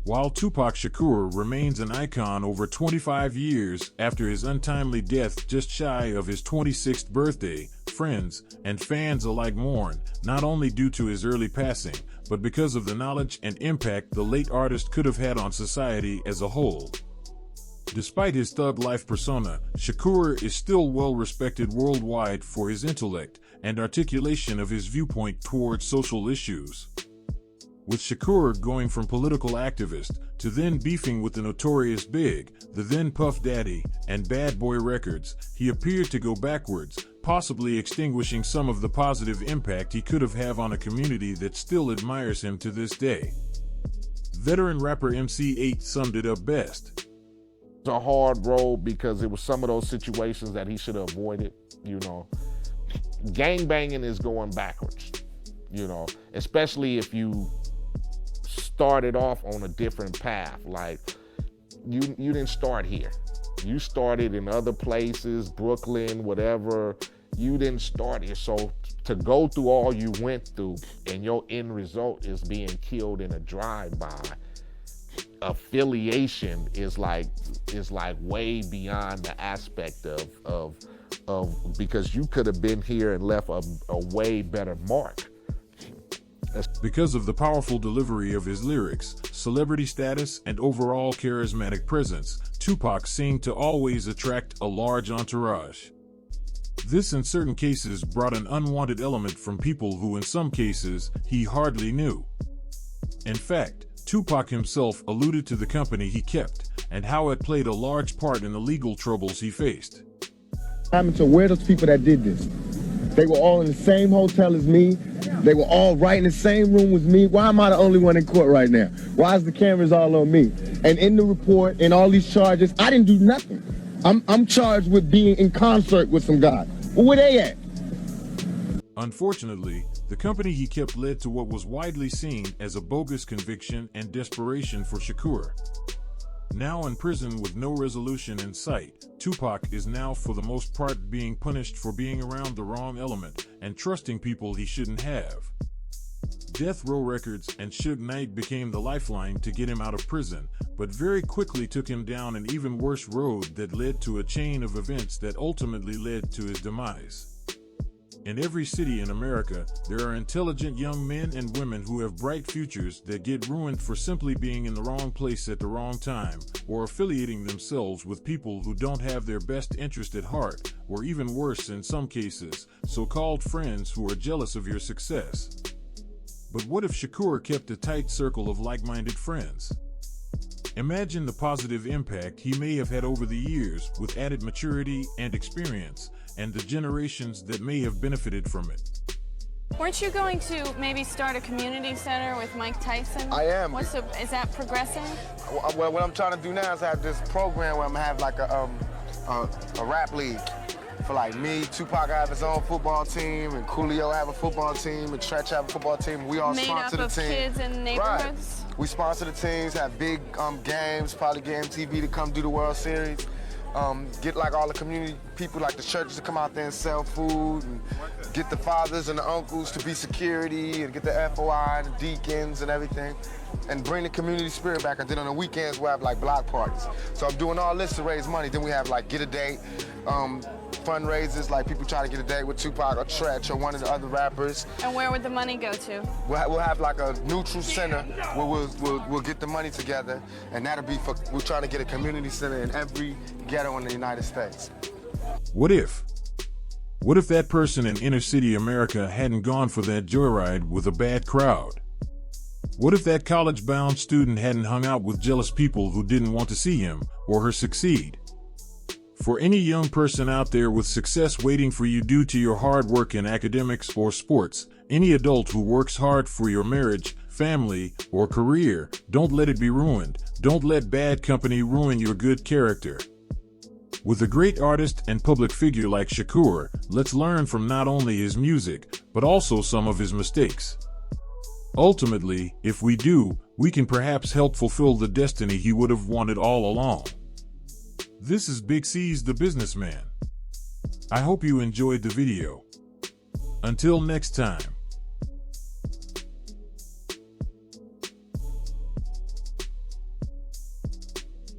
While Tupac Shakur remains an icon over 25 years after his untimely death just shy of his 26th birthday, friends and fans alike mourn, not only due to his early passing, but because of the knowledge and impact the late artist could have had on society as a whole. Despite his thug life persona, Shakur is still well respected worldwide for his intellect and articulation of his viewpoint towards social issues. With Shakur going from political activist to then beefing with the notorious Big, the then Puff Daddy, and Bad Boy Records, he appeared to go backwards, possibly extinguishing some of the positive impact he could have on a community that still admires him to this day. Veteran rapper MC8 summed it up best. It's a hard road because it was some of those situations that he should have avoided, Gangbanging is going backwards, especially if you started off on a different path. Like, you didn't start here. You started in other places, Brooklyn, whatever. You didn't start here. So to go through all you went through and your end result is being killed in a drive-by, affiliation is like way beyond the aspect of because you could have been here and left a way better mark. Because of the powerful delivery of his lyrics, celebrity status, and overall charismatic presence, Tupac seemed to always attract a large entourage. This in certain cases brought an unwanted element from people who in some cases he hardly knew. In fact, Tupac himself alluded to the company he kept and how it played a large part in the legal troubles he faced. I'm to where those people that did this. They were all in the same hotel as me. They were all right in the same room with me. Why am I the only one in court right now? Why is the cameras all on me? And in the report and all these charges, I didn't do nothing. I'm charged with being in concert with some guy. Well, where they at? Unfortunately, the company he kept led to what was widely seen as a bogus conviction and desperation for Shakur. Now in prison with no resolution in sight, Tupac is now for the most part being punished for being around the wrong element and trusting people he shouldn't have. Death Row Records and Suge Knight became the lifeline to get him out of prison, but very quickly took him down an even worse road that led to a chain of events that ultimately led to his demise. In every city in America, there are intelligent young men and women who have bright futures that get ruined for simply being in the wrong place at the wrong time, or affiliating themselves with people who don't have their best interest at heart, or even worse in some cases, so-called friends who are jealous of your success. But what if Shakur kept a tight circle of like-minded friends? Imagine the positive impact he may have had over the years with added maturity and experience, and the generations that may have benefited from it. Weren't you going to maybe start a community center with Mike Tyson? I am. Is that progressing? Well, what I'm trying to do now is have this program where I'm gonna have like a rap league. For like me, Tupac have his own football team, and Coolio have a football team, and Tretch have a football team. We all sponsor the team. Made up of kids in neighborhoods? Right. We sponsor the teams, have big games, probably get MTV to come do the World Series. Get like all the community people, like the churches to come out there and sell food, and get the fathers and the uncles to be security, and get the FOI and the deacons and everything, and bring the community spirit back. And then on the weekends, we'll have like block parties. So I'm doing all this to raise money. Then we have like Get a Date, fundraisers, like people try to get a date with Tupac or Tretch or one of the other rappers. And where would the money go to? We'll have like a neutral center where we'll get the money together, and that'll be for, we're trying to get a community center in every ghetto in the United States. What if? What if that person in inner city America hadn't gone for that joyride with a bad crowd? What if that college-bound student hadn't hung out with jealous people who didn't want to see him or her succeed? For any young person out there with success waiting for you due to your hard work in academics or sports, any adult who works hard for your marriage, family, or career, don't let it be ruined. Don't let bad company ruin your good character. With a great artist and public figure like Shakur, let's learn from not only his music, but also some of his mistakes. Ultimately, if we do, we can perhaps help fulfill the destiny he would have wanted all along. This is Big C's The Businessman. I hope you enjoyed the video. Until next time.